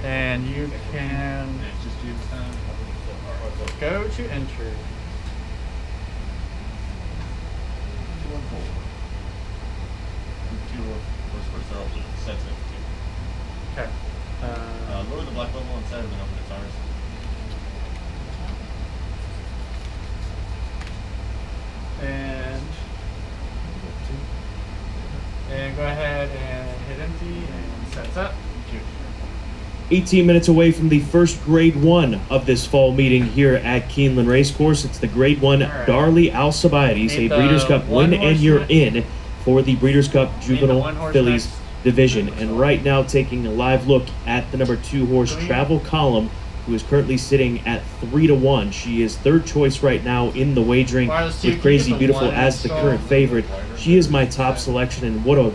And you can go to entry. 214. Two first throw sets it. Okay. Lower the black bubble inside of the open its ours. And go ahead and hit empty and sets up. 18 minutes away from the first Grade 1 of this fall meeting here at Keeneland Racecourse. It's the Grade 1 Darley Alcibiades, a Breeders' Cup win, and you're in for the Breeders' Cup Juvenile Fillies division. And right now taking a live look at the number 2 horse, Travel Column, who is currently sitting at 3-1. She is third choice right now in the wagering, with Crazy Beautiful as the current favorite. She is my top selection, and what a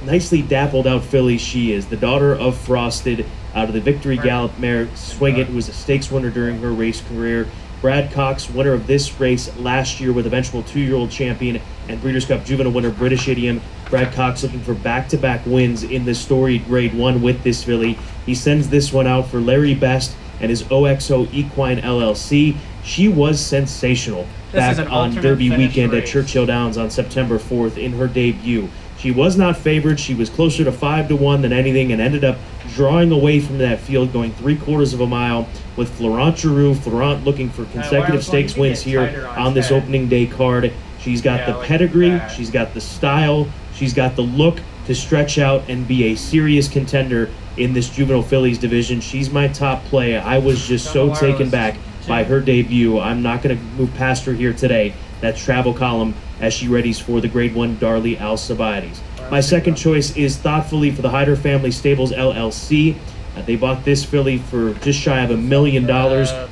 nicely dappled out filly she is. The daughter of Frosted out of the Victory Gallop mare Swing It, who was a stakes winner during her race career. Brad Cox, winner of this race last year with eventual 2-year-old champion and Breeders' Cup Juvenile winner British Idiom. Brad Cox looking for back-to-back wins in the storied Grade 1 with this filly. He sends this one out for Larry Best and his OXO Equine LLC. She was sensational back on Derby weekend at Churchill Downs on September 4th in her debut. She was not favored. She was closer to 5-1 than anything and ended up drawing away from that field, going 3/4 of a mile with Florent Giroux. Florent looking for consecutive stakes wins here on this opening day card. She's got the pedigree, she's got the style, she's got the look to stretch out and be a serious contender in this Juvenile Fillies division. She's my top play. I was just so taken back by her debut. I'm not going to move past her here today. That's Travel Column as she readies for the Grade 1 Darley Alcibiades. My second choice is Thoughtfully for the Hyder Family Stables LLC. They bought this filly for just shy of $1 million.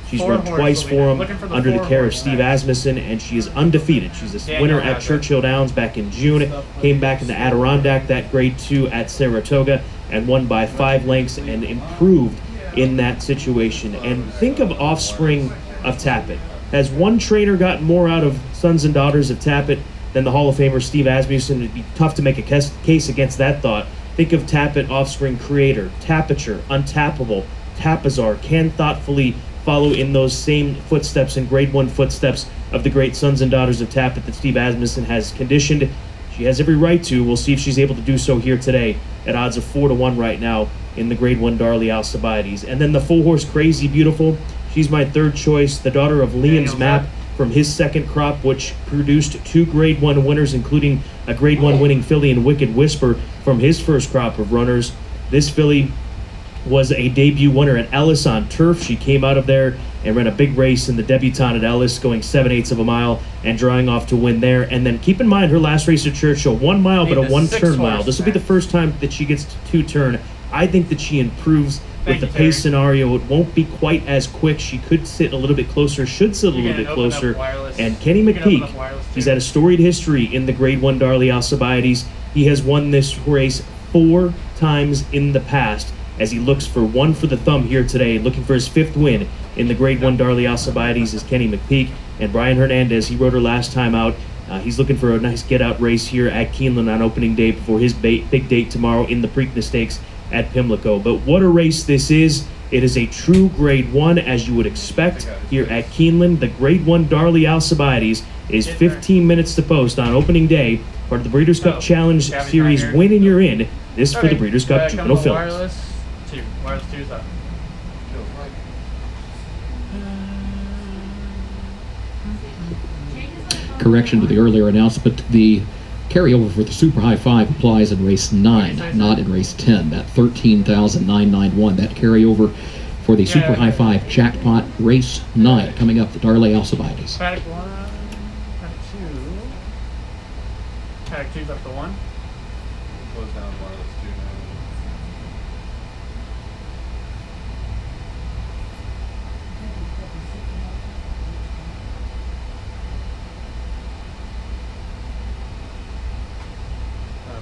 She's run twice for them under the care of Steve Asmussen, and she is undefeated. She's a winner at Churchill Downs back in June, came back in the Adirondack, that Grade 2 at Saratoga, and won by 5 lengths and improved in that situation. And think of Offspring of Tappet. Has one trainer gotten more out of Sons and Daughters of Tappet than the Hall of Famer Steve Asmussen? It'd be tough to make a case against that thought. Think of Tappet, Offspring, Creator, Tapiture, Untappable, Tapazar. Can thoughtfully follow in those same footsteps and Grade 1 footsteps of the great Sons and Daughters of Tappet that Steve Asmussen has conditioned. She has every right to. We'll see if she's able to do so here today at odds of 4-1 right now in the Grade 1 Darley Alcibiades. And then the 4-horse Crazy Beautiful. She's my third choice, the daughter of Liam's Map from his second crop, which produced 2 Grade 1 winners, including a Grade 1 winning filly in Wicked Whisper from his first crop of runners. This filly was a debut winner at Ellis on turf. She came out of there and ran a big race in the debutante at Ellis, going 7/8 of a mile and drawing off to win there. And then keep in mind her last race at Churchill, 1 mile but a 1-turn mile. This will be the first time that she gets to 2-turn. I think that she improves with the pace scenario. It won't be quite as quick. She could sit a little bit closer, should sit a little bit closer. And Kenny McPeak, he's had a storied history in the Grade 1 Darley Alcibiades. He has won this race 4 times in the past, as he looks for one for the thumb here today, looking for his 5th win in the Grade 1 Darley Alcibiades is Kenny McPeak. And Brian Hernandez, he rode her last time out. He's looking for a nice get-out race here at Keeneland on opening day before his big date tomorrow in the Preakness Stakes at Pimlico. But what a race this is. It is a true Grade 1, as you would expect here at Keeneland. The Grade 1 Darley Alcibiades is 15 minutes to post on opening day, part of the Breeders' Cup Challenge Series Win and You're In. This for the Breeders' Cup Juvenile Films. Wireless 2 is up. Correction to the earlier announcement, the carryover for the Super High 5 applies in race 9, not in race 10. That 13,991, that carryover for the Super High 5 jackpot race 9 coming up, the Darley Alcibiades. Paddock 1, Paddock 2. Paddock 2's up to 1. Close down wireless 2 now.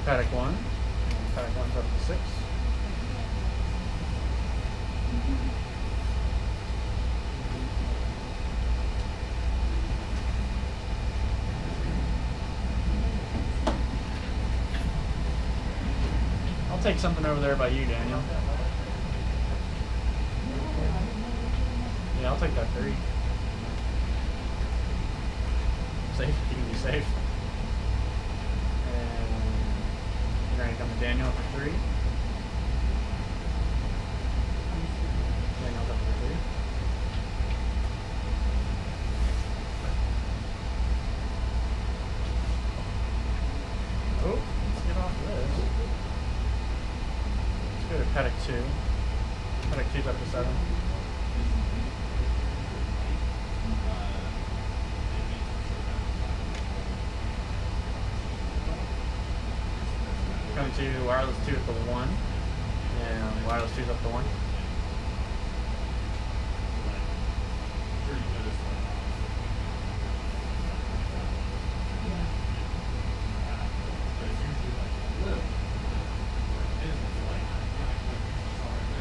Paddock 1. Paddock 1's up to 6. I'll take something over there by you, Daniel. Yeah, I'll take that 3. Safe. You can be safe. And you're going to come to Daniel for 3. Daniel's up for 3. Oh, let's get off this. Let's go to paddock 2. Paddock 2's up to 7. Come to wireless 2 at the 1. And wireless 2's up to 1.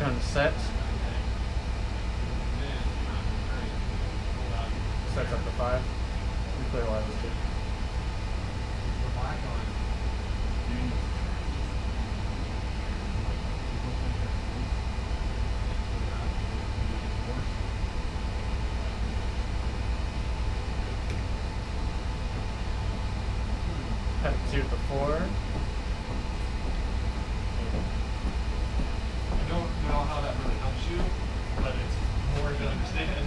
Come to set. Set's up to 5. We clear wireless 2. Paddock 2 at the 4. I don't know how that really helps you, but it's more to understand.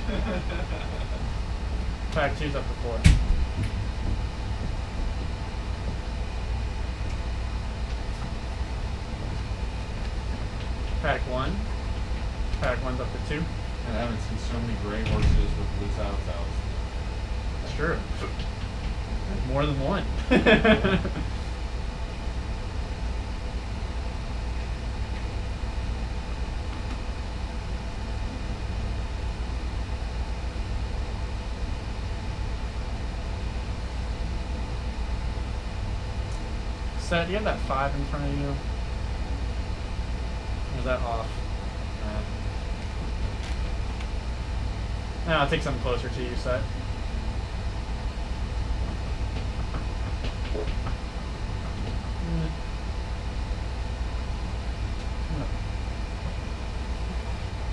Paddock 2's up to 4. Paddock 1. Paddock 1's up to 2. And I haven't seen so many gray horses with loose outs. That's true. More than one. Set, do you have that 5 in front of you? Or is that off? No, I'll take something closer to you, Set.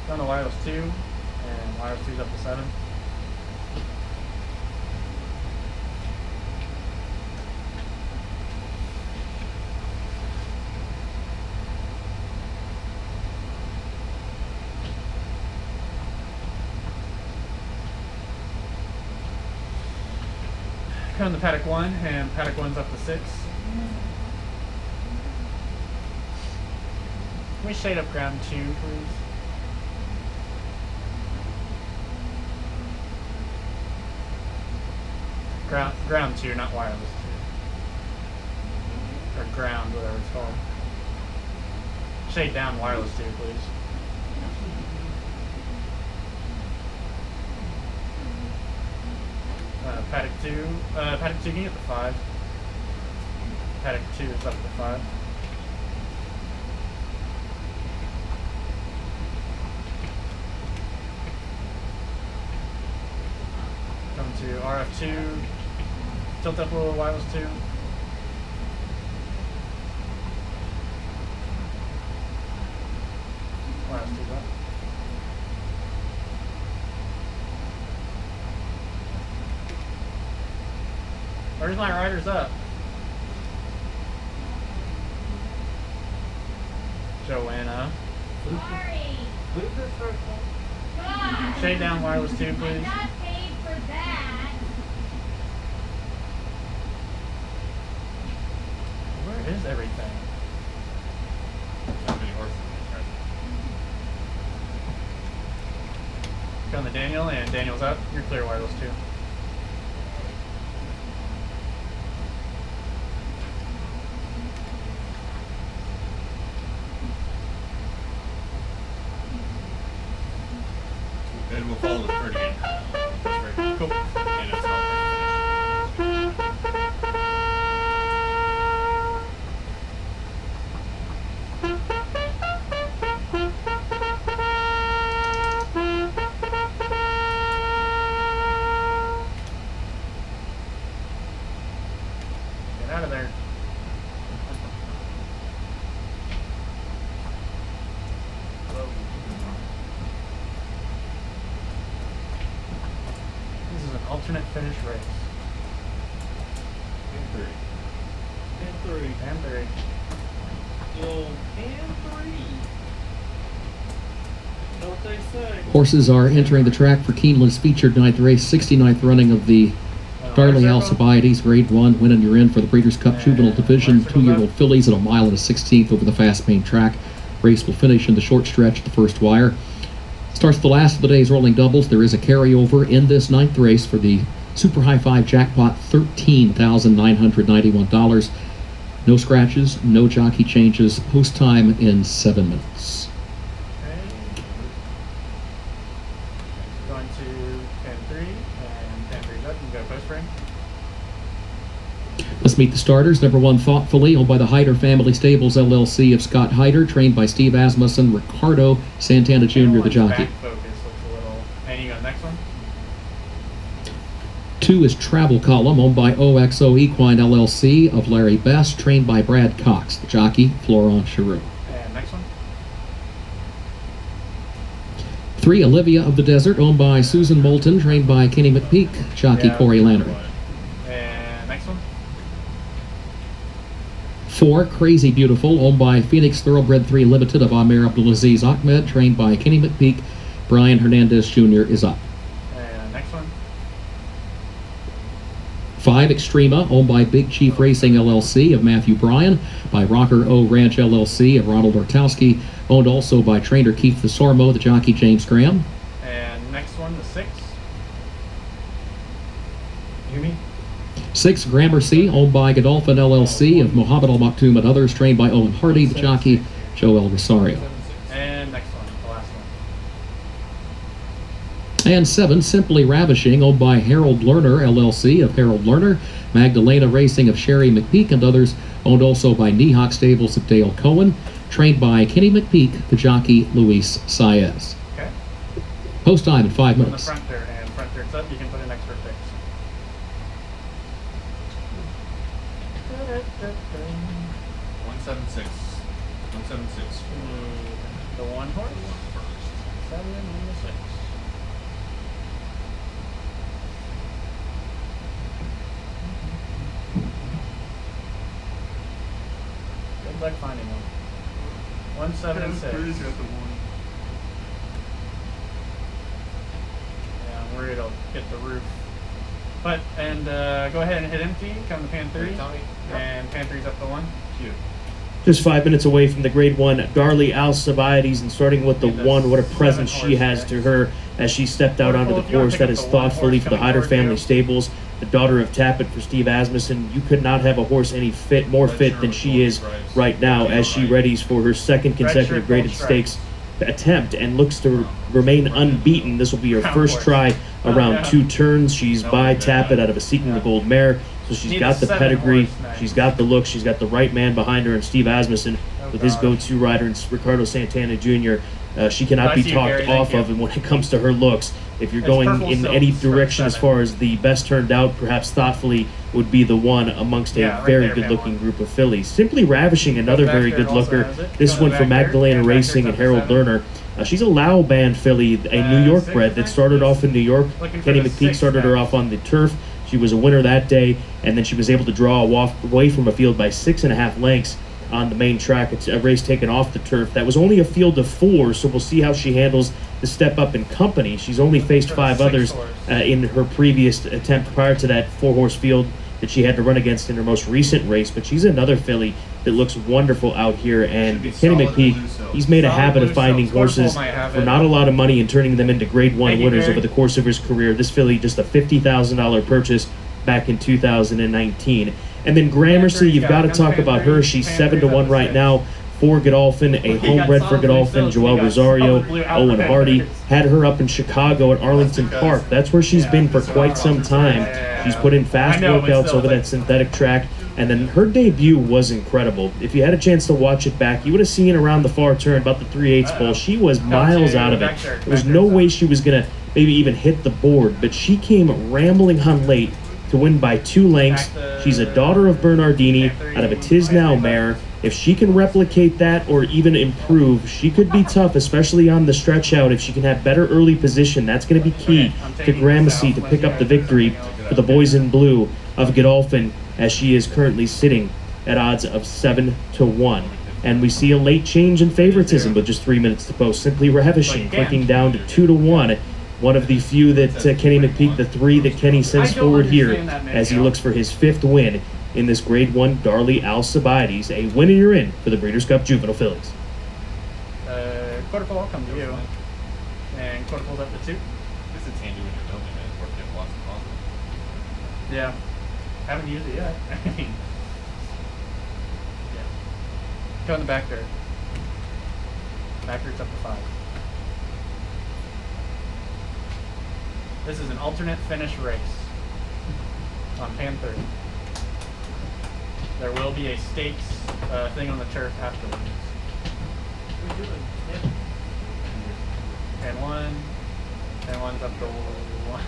Down to wireless 2, and wireless 2's up to 7. Come to paddock 1, and paddock 1's up to 6. Can we shade up ground 2, please? Ground 2, not wireless 2. Or ground, whatever it's called. Shade down wireless 2, please. Paddock 2. Paddock 2, can you get the 5? Paddock 2 is up to 5. Come to RF2. Tilt up a little, wireless 2. Wireless 2's up. Where's my riders up? Joanna. Sorry. God. Shade down wireless 2, please. I'm not paid for that. Where is everything? How many horses in the Come to Daniel, and Daniel's up. You're clear wireless 2. And we'll follow the 30 in. That's very cool. And it's all Get out of there. race. And 3. And 3. And 3. Know what they say. Horses are entering the track for Keeneland's featured 9th race, 69th running of the Darley Alcibiades Grade 1 win, and you're in for the Breeders' Cup Juvenile Division. 2-year-old fillies at 1 mile and a 16th over the fast main track. Race will finish in the short stretch at the first wire. Starts the last of the day's rolling doubles. There is a carryover in this 9th race for the Super High 5 jackpot, $13,991. No scratches, no jockey changes. Post time in 7 minutes. Okay. Going to pen 3, and pen 3's up. You can go post frame. Let's meet the starters. Number 1, Thoughtfully, owned by the Hyder Family Stables LLC of Scott Hyder, trained by Steve Asmussen, Ricardo Santana Jr., the jockey. Back focus looks a little. And you go next one. 2 is Travel Column, owned by OXO Equine LLC of Larry Best, trained by Brad Cox, the jockey, Florent Giroux. And next one. 3, Olivia of the Desert, owned by Susan Moulton, trained by Kenny McPeak, jockey Corey Landry. And next one. 4, Crazy Beautiful, owned by Phoenix Thoroughbred 3 Limited of Amir Abdulaziz Ahmed, trained by Kenny McPeak. Brian Hernandez Jr. is up. And next one. 5, Extrema, owned by Big Chief Racing LLC of Matthew Bryan, by Rocker O Ranch LLC of Ronald Ortowski, owned also by trainer Keith Thesormo, the jockey James Graham. And next one, the 6. You mean? 6, Gramercy, owned by Godolphin LLC of Mohammed Al Maktoum and others, trained by Owen Hardy, the jockey Joel Rosario. And next one, the last one. And 7, Simply Ravishing, owned by Harold Lerner LLC of Harold Lerner, Magdalena Racing of Sherry McPeak and others, owned also by Neehawk Stables of Dale Cohen, trained by Kenny McPeak, the jockey Luis Saez. Okay. Post time in 5 On the minutes. front there, and front there's up, you can put in extra picks. 176. 176. The 1 horse. 7 and the 6. Good luck finding them. 176. Got the 1. Yeah, I'm worried I'll get the roof. But, and go ahead and hit empty, come to pan 3. And pan 3's up to 1. Cute. Just 5 minutes away from the Grade 1 Darley Alcibiades, and starting with the 1, what a presence she has to her as she stepped out onto the course. That is Thoughtfully for the Hyder Family Stables, the daughter of Tappet for Steve Asmussen. You could not have a horse any more fit than she is right now as she readies for her second consecutive graded stakes attempt and looks to remain unbeaten. This will be her first try around 2 turns. She's by Tappet out of a Seeking the Gold mare. So she's got the pedigree, she's got the look, she's got the right man behind her, and Steve Asmussen with his go-to rider, and Ricardo Santana Jr. She cannot be talked off of, and when it comes to her looks, if you're going in any direction as far as the best turned out, perhaps Thoughtfully would be the one amongst a very good-looking group of fillies. Simply Ravishing, another very good looker. This one from Magdalena Racing and Harold Lerner. She's a Lao Band filly, a New York bred that started off in New York. Kenny McPeak started her off on the turf. She was a winner that day, and then she was able to draw away from a field by 6.5 lengths on the main track. It's a race taken off the turf. That was only a field of 4, so we'll see how she handles the step up in company. She's only faced 5 others in her previous attempt prior to that 4-horse field that she had to run against in her most recent race, but she's another filly that looks wonderful out here, and Kenny McPeak, he's made a habit of finding horses for not a lot of money and turning them into Grade 1 winners over the course of his career. This filly, just a $50,000 purchase back in 2019. And then Gramercy, you've got to talk about her. She's 7-1 right now for Godolphin, a homebred for Godolphin. Joel Rosario, Owen Hardy, had her up in Chicago at Arlington Park. That's where she's been for quite some time. She's put in fast workouts over that synthetic track, and then her debut was incredible. If you had a chance to watch it back, you would have seen around the far turn, about the 3/8 pole, she was miles out of it. There was no way she was going to maybe even hit the board, but she came rambling on late to win by 2 lengths. She's a daughter of Bernardini out of a Tisnow mare. If she can replicate that or even improve, she could be tough, especially on the stretch out. If she can have better early position, that's going to be key to Gramercy to pick up the victory. for the boys in blue of Godolphin, as she is currently sitting at odds of 7-1. And we see a late change in favoritism with just 3 minutes to post. Simply Ravishing clicking down to 2-1. One of the few that Kenny McPeak, the three that Kenny sends forward here as he looks for his 5th win in this Grade 1 Darley Alcibiades. A win and you're in for the Breeders' Cup Juvenile Fillies. Quarter pole, I'll come to you. And quarter pole's up to 2. This is handy when you're building it, or if you have lots of confidence. Yeah. Haven't used it yet. I mean, yeah. Go in the back there. Back there's up to 5. This is an alternate finish race on Pan 30. There will be a stakes thing on the turf afterwards. And one's up to 1.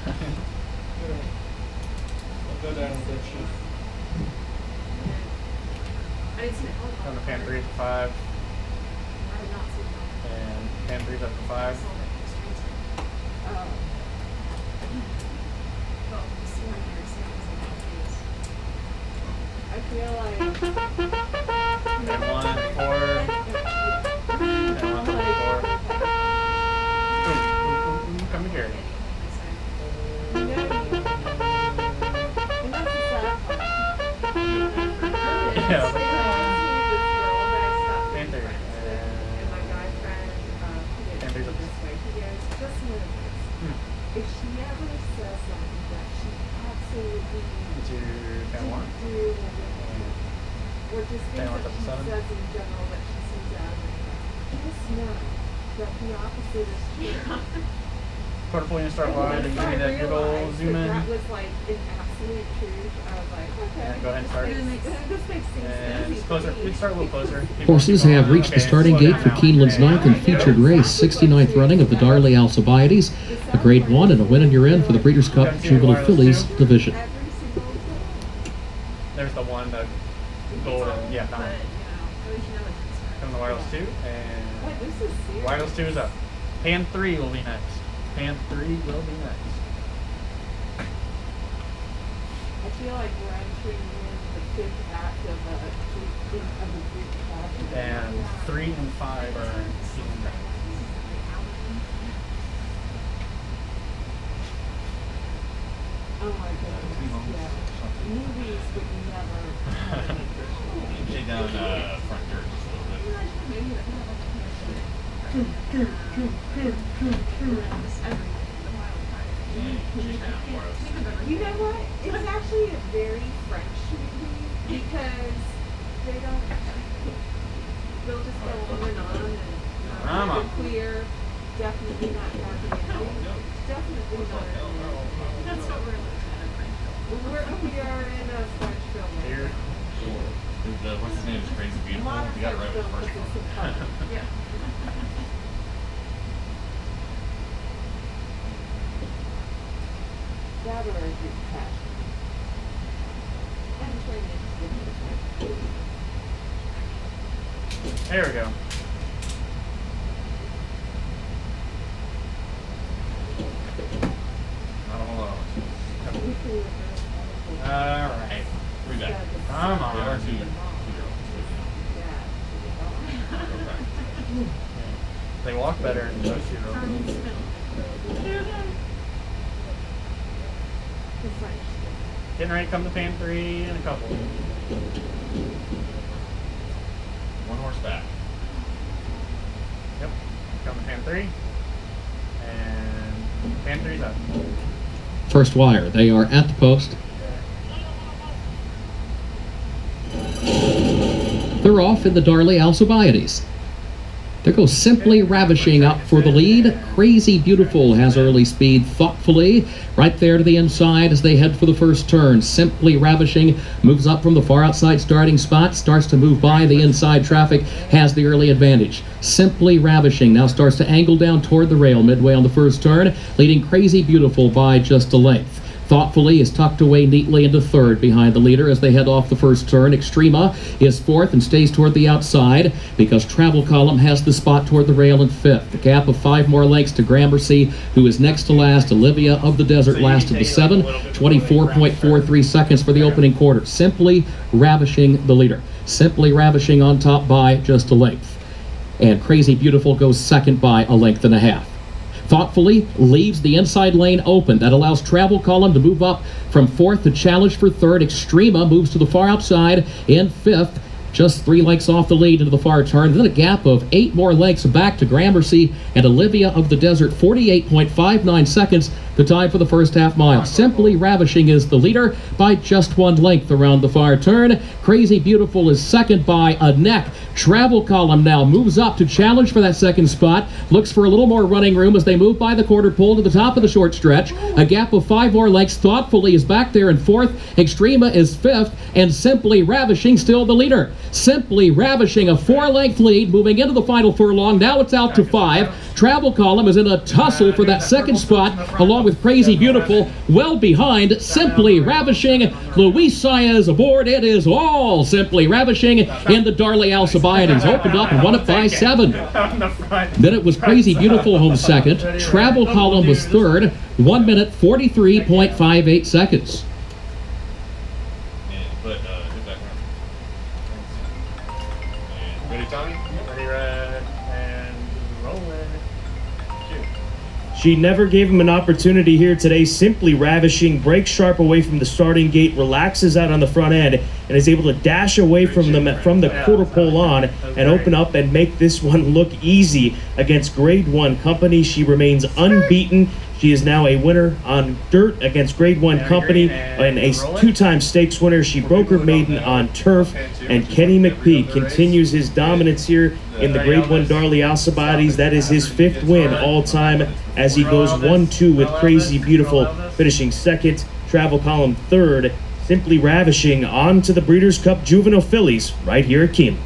I'll go down with that shit. On the Pan 3 is 5. And Pan 3's up to 5. I feel like And 1, 4. And 1, 4. Ooh, come here. and that's the sad part. Yeah. And Pan 3. my guy friend, he And there's a- this way. He goes, just know this. If she ever says something that she absolutely To Pan 1. didn't do, or just things Pan that 1's up to she 7. says in general that she sees out of it, just know that the opposite is true. Quarter pole, you start wide and give me that good old zoom in. That was like an absolute truth. I was like, okay. And go ahead and start. This makes And sense. it's closer. We start a little closer. Horses have reached the starting gate for Keeneland's 9th and featured race, 69th running of the Darley Alcibiades, a Grade 1 and a win and you're in for the Breeders' Cup Juvenile Fillies division. Every single time. There's the one, the golden. Yeah, that one. Come the wireless 2. Like, And this is serious. wireless 2 is up. Pan 3 will be next. Pan 3 will be next. I feel like we're entering in the 5th act of a Greek tragedy. And 3 and 5 are even better. Oh my goodness, yeah. Movies would never. Lay down front dirt just a little You know what? It's actually a very French movie because they don't. They'll just go on and Drama. clear. Definitely not happy ending. Definitely not. That's what we're looking We are in a French film. right Here. now. what's his name is Crazy A Beautiful. lot of We got it French right with the films first with one. some fun. Yeah. That or a Greek passion. I'm very interested in this. There we go. Not a whole lot. Alright. We back. Come There are on. 2 They walk better in those 2 rows. Getting ready to come to Pan 3 in a couple. 1 horse back. Yep. Come to Pan 3. And Pan 3's up. First wire, they are at the post. They're off in the Darley Alcibiades. There goes Simply Ravishing up for the lead. Crazy Beautiful has early speed thoughtfully. Right there to the inside as they head for the first turn. Simply Ravishing moves up from the far outside starting spot. Starts to move by the inside traffic. Has the early advantage. Simply Ravishing now starts to angle down toward the rail midway on the first turn. Leading Crazy Beautiful by just a length. Thoughtfully is tucked away neatly into third behind the leader as they head off the first turn. Extrema is fourth and stays toward the outside because Travel Column has the spot toward the rail in fifth. The gap of 5 more lengths to Gramercy, who is next to last. Olivia of the Desert last of the 7, 24.43 seconds for the opening quarter. Simply Ravishing the leader. Simply Ravishing on top by just a length. And Crazy Beautiful goes second by a length and a half. Thoughtfully leaves the inside lane open. That allows Travel Column to move up from fourth to challenge for third. Extrema moves to the far outside in fifth, just 3 lengths off the lead into the far turn. Then a gap of 8 more lengths back to Gramercy and Olivia of the Desert. 48.59 seconds the time for the first half mile. Simply Ravishing is the leader by just 1 length around the far turn. Crazy Beautiful is second by a neck. Travel Column now moves up to challenge for that second spot. Looks for a little more running room as they move by the quarter pole to the top of the short stretch. A gap of 5 more lengths. Thoughtfully is back there in fourth. Extrema is fifth. And Simply Ravishing still the leader. Simply Ravishing a 4-length lead moving into the final furlong. Now it's out to 5. Travel Column is in a tussle for that second spot along with Crazy Beautiful. Well behind Simply Ravishing. Luis Saez aboard. It is all Simply Ravishing, and the Darley Alcibiades opened up and won it by 7. Then it was Crazy Beautiful home second. Travel Column was third. 1 minute 43.58 seconds. Ready, Tommy? Ready, red, and rolling. She never gave him an opportunity here today. Simply Ravishing breaks sharp away from the starting gate, relaxes out on the front end, and is able to dash away from the quarter pole on and open up and make this one look easy against Grade 1 Company. She remains unbeaten. She is now a winner on dirt against Grade 1 Company and a 2-time stakes winner. She broke her maiden on turf, and Kenny McPhee continues his dominance here in the Grade 1 Darley Alcibiades. That is his 5th win all time as he goes 1-2 with Crazy Beautiful finishing second, Travel Column third. Simply Ravishing on to the Breeders' Cup Juvenile Fillies right here at Keeneland.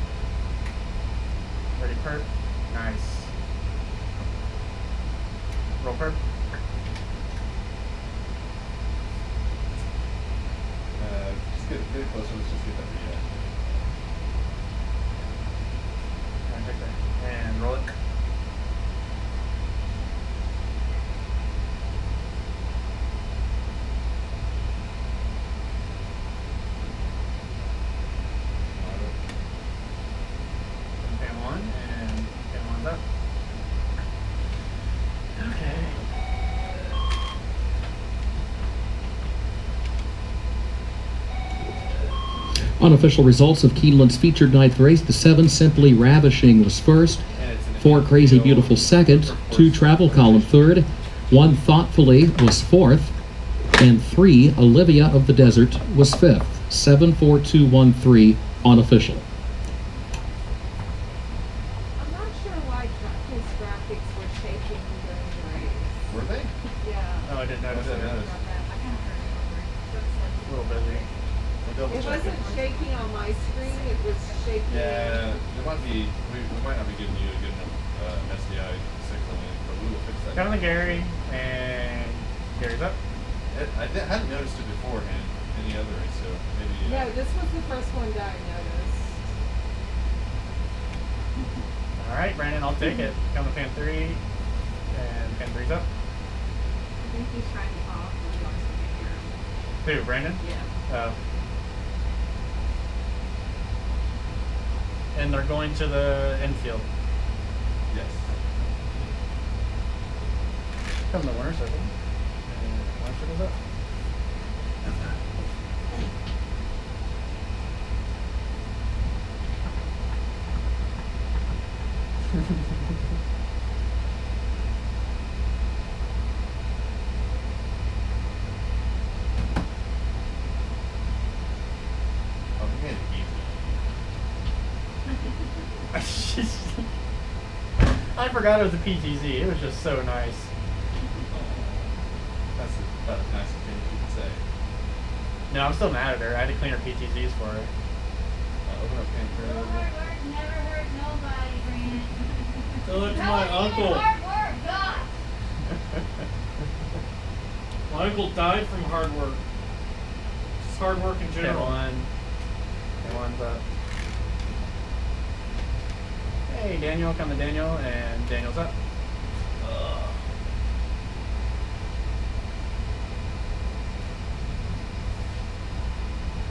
Ready, perp. Nice. Roll perp. Just get a bit closer. Let's just get that read. And roll it. Pan 1 and pan 1's up. Okay. Unofficial results of Keeneland's featured 9th race. The 7, Simply Ravishing, was first. 4, Crazy Beautiful second. 2, Travel Column third. 1, Thoughtfully was fourth. And 3, Olivia of the Desert was fifth. 7, 4, 2, 1, 3 unofficial. I'm not sure why his graphics were shaking during the race. Were they? Yeah. Oh, I didn't notice it. I kind of heard A little busy. it. It wasn't shaking on my screen, it was shaking. Yeah, it might be. We might not be giving you a good enough SDI signal in, but we will fix that. Coming to Gary, and Gary's up. I hadn't noticed it beforehand any other race, so maybe. No, this was the first one that I noticed. All right, Brandon, I'll take it. Come to pan 3, and pan 3's up. I think he's trying to talk when he wants to hear him. Who, Brandon? Yeah. Oh. And they're going to the infield. Yes. Come to the winner circle. And winner circle's up. Oh, we made it easy. I forgot it was a PTZ. It was just so nice. That's about as nice a thing as you can say. No, I'm still mad at her. I had to clean her PTZs for her. Open up pan for Hard work never hurt nobody, Brandon. Tell it to That my was even uncle. hard work, God. My uncle died from hard work. Just hard work in general. One's up. Hey, Daniel, come to Daniel, and Daniel's up.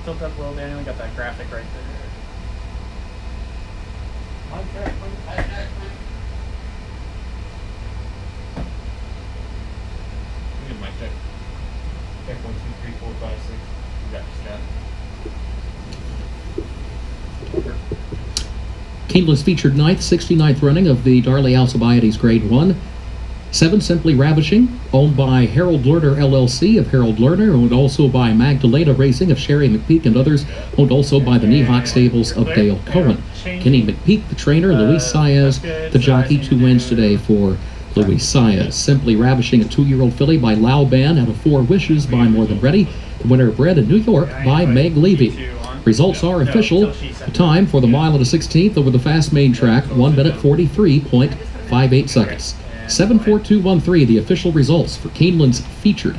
Tilt up a little, Daniel. You got that graphic right there. Give my check. Check 1, 2, 3, 4, 5, 6. You got your scan. Keeneland's featured 9th, 69th running of the Darley Alcibiades Grade 1. 7, Simply Ravishing, owned by Harold Lerner LLC of Harold Lerner, owned also by Magdalena Racing of Sherry McPeak and others, owned also by the Neahawk Stables of Dale Cohen. Kenny McPeak, the trainer, Luis Saez, the jockey. 2 wins today for Luis Saez. Simply Ravishing, a 2-year-old filly by Lau Ban out of 4 Wishes by More Than Ready. The winner bred in New York by Meg Levy. Results are official. The time for the mile and a 16th over the fast main track, 1 minute 43.58 seconds. 7:42.13, the official results for Keeneland's featured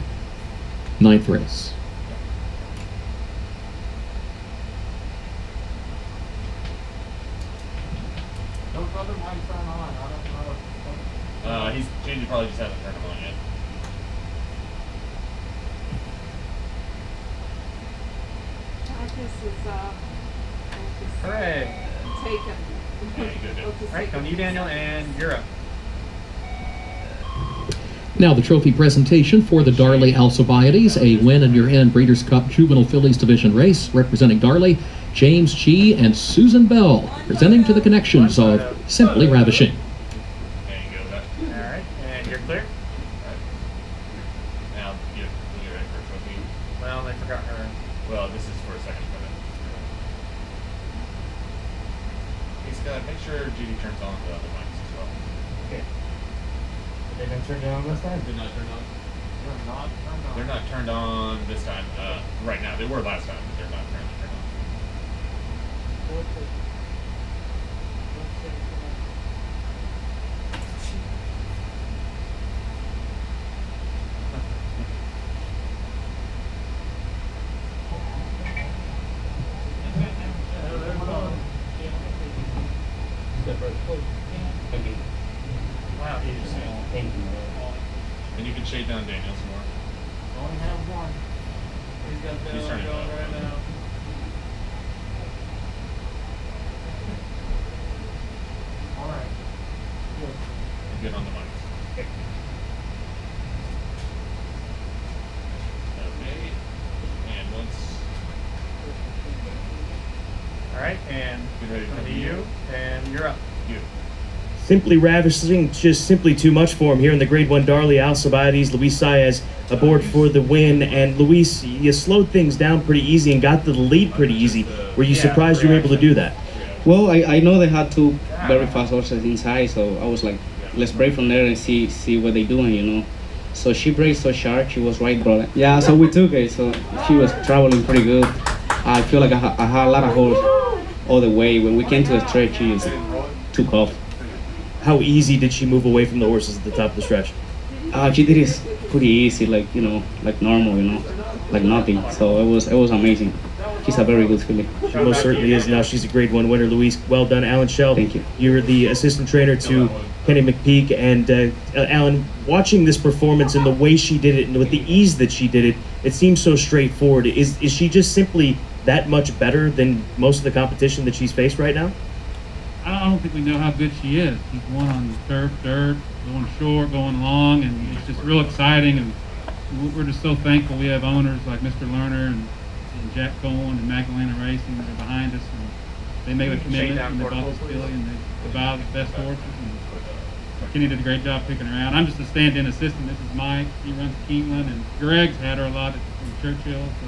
9th race. He's changing, probably just hasn't turned them on yet. Hooray! Taken. Alright, come to you, Daniel, and you're up. Now the trophy presentation for the Darley Alcibiades, a win in your N Breeders' Cup Juvenile Fillies Division race, representing Darley, James G. and Susan Bell, presenting to the connections of Simply Ravishing. There you go. Alright, and you're clear? Now, you're ready for a trophy. Well, they forgot her. Well, this is for a second minute. Hey, Scott, make sure Judy turns on the other mics as well. Okay. They didn't turn down this time? They're not turned on. They're not turned on this time. Right now. They were last time, but they're not currently turned on. Wow, he just Thank you. And you can shade down Daniel some more. Only have one. He's got He's Bell turning going it right on. now. All right. Good. Get on the mics. Okay. Okay. And once. Alright, and Get ready to come come to you, and you're up. You. Simply Ravishing, just simply too much for him here in the Grade 1 Darley Alcibiades. Luis Saez aboard for the win. And Luis, you slowed things down pretty easy and got to the lead pretty easy. Were you surprised you were able to do that? Well, I know they had 2 very fast horses inside, so I was like, let's break from there and see what they're doing, you know. So she braked so sharp, she was right, brother. Yeah, so we took it, so she was traveling pretty good. I feel like I had a lot of hold all the way. When we came to the stretch, she just took off. How easy did she move away from the horses at the top of the stretch? She did it pretty easy, like, you know, like normal, you know, like nothing. So it was amazing. She's a very good filly. She most certainly is. Now she's a Grade 1 winner. Luis, well done. Alan Shell, thank you. You're the assistant trainer to Kenny McPeak. And Alan, watching this performance and the way she did it and with the ease that she did it, it seems so straightforward. Is she just simply that much better than most of the competition that she's faced right now? I don't think we know how good she is. She's won on the turf, dirt, going short, going long, and it's just real exciting. And we're just so thankful we have owners like Mr. Lerner and Jack Cohen and Magdalena Racing that are behind us. And they made a commitment and they bought this filly and they buy the best horses. And Kenny did a great job picking her out. I'm just a stand-in assistant. This is Mike. He runs Keeneland, and Greg's had her a lot at Churchill. So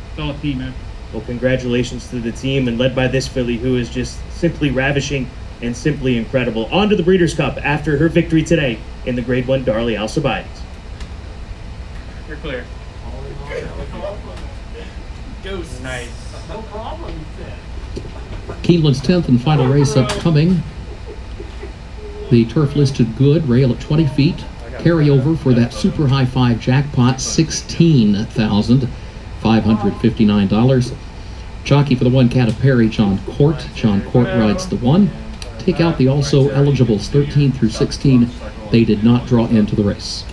it's all a team effort. Well, congratulations to the team, and led by this filly who is just simply ravishing and simply incredible. On to the Breeders' Cup after her victory today in the Grade 1 Darley Alcibiades. You're clear. Ghost. Nice. No problem, Keeneland's 10th and final race upcoming. The turf listed good, rail at 20 feet. Carryover for that super high five jackpot, $16,559. Jockey for the one, Catapari, John Court. John Court rides the one. Take out the also eligibles 13 through 16. They did not draw into the race.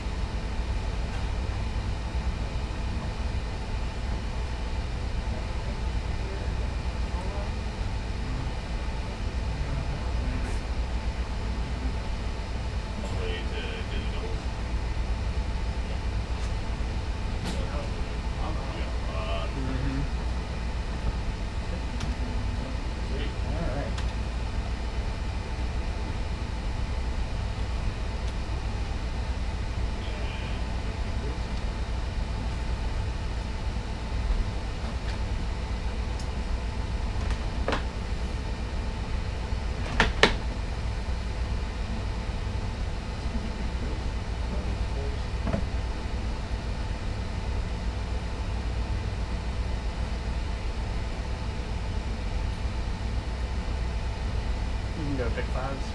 You can go pick fives.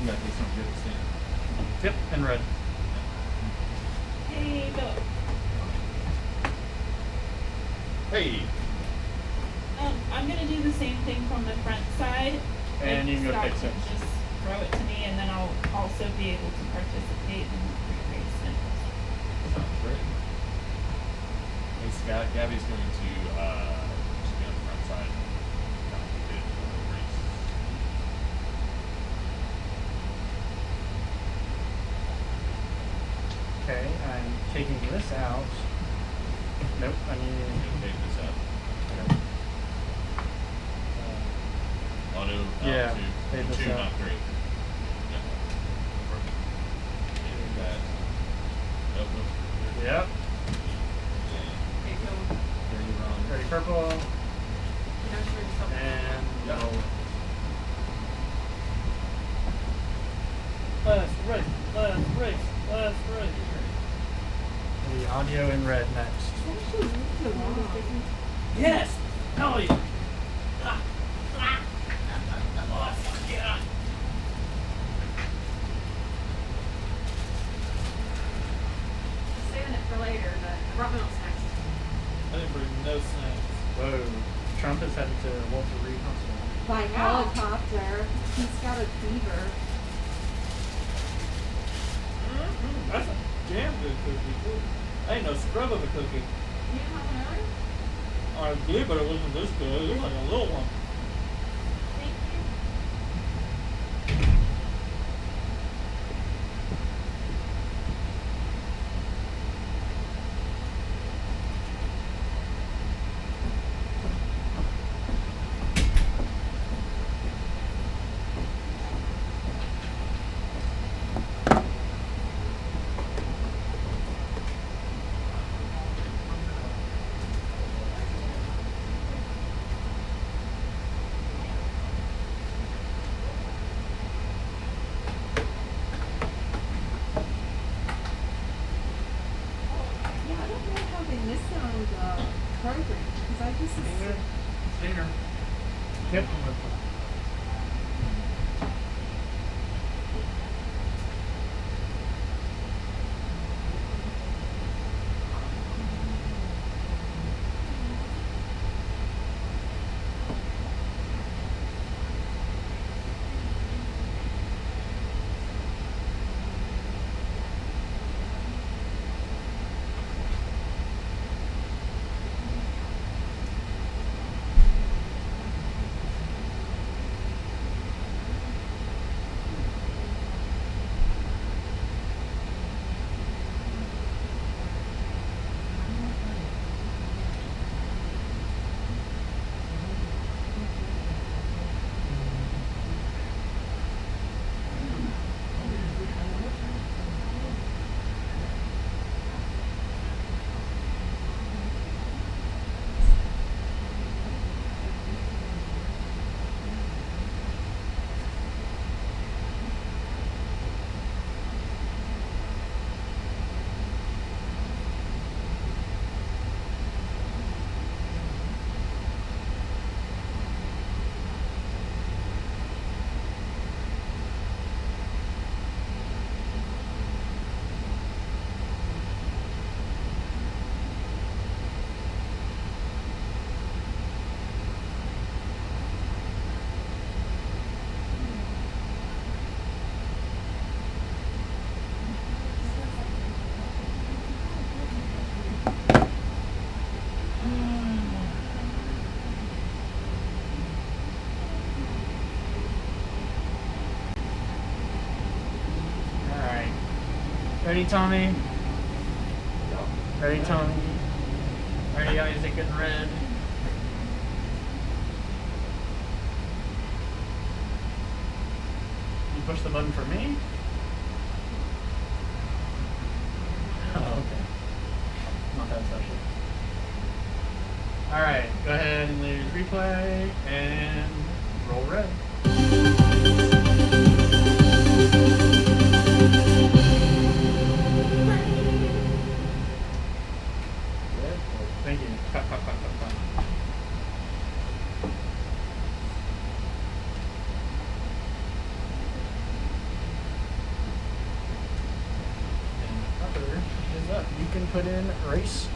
You got this one good to stand. Yep, and red. Hey, Bill. Hey! I'm gonna do the same thing from the front side. And you can go Scott pick can six. just throw it to me, and then I'll also be able to participate in the pre-race singles. Sounds great. Hey, Scott, Gabby's going to just be on the front side. Kind of keep it for the race. Okay, I'm taking this out. Nope, I You need. can take this out. Auto, Yeah, two, take this two, out. not three. Yeah. Perfect. And that. Nope, nope. Yep. And there you run. Ready purple. You know, sure yourself. And Yeah. roll. Let's race, let's race, let's race. The audio in red next. Actually, moved a lot. Yes! Hell yeah! Ah. Ah. Oh, fuck yeah! Saving it for later, but I brought my own snacks. I didn't bring no snacks. Whoa. Trump is headed to Walter Reed Hospital. By helicopter. He's got a fever. That's a damn good cookie, too. I ain't no scrub of a cookie. You didn't have one earlier? I did, but it wasn't this good. It was like a little one. Thank you. Yeah, I don't know how they missed it on the program, because I just assumed. Stinger. Yep. Ready, Tommy? Ready, Tommy? Ready, Isaac and Red? You push the button for me? Oh, okay. Not that special. Alright, go ahead and leave replay and roll red. Red. Thank you. Cut. And upper is up. You can put in race.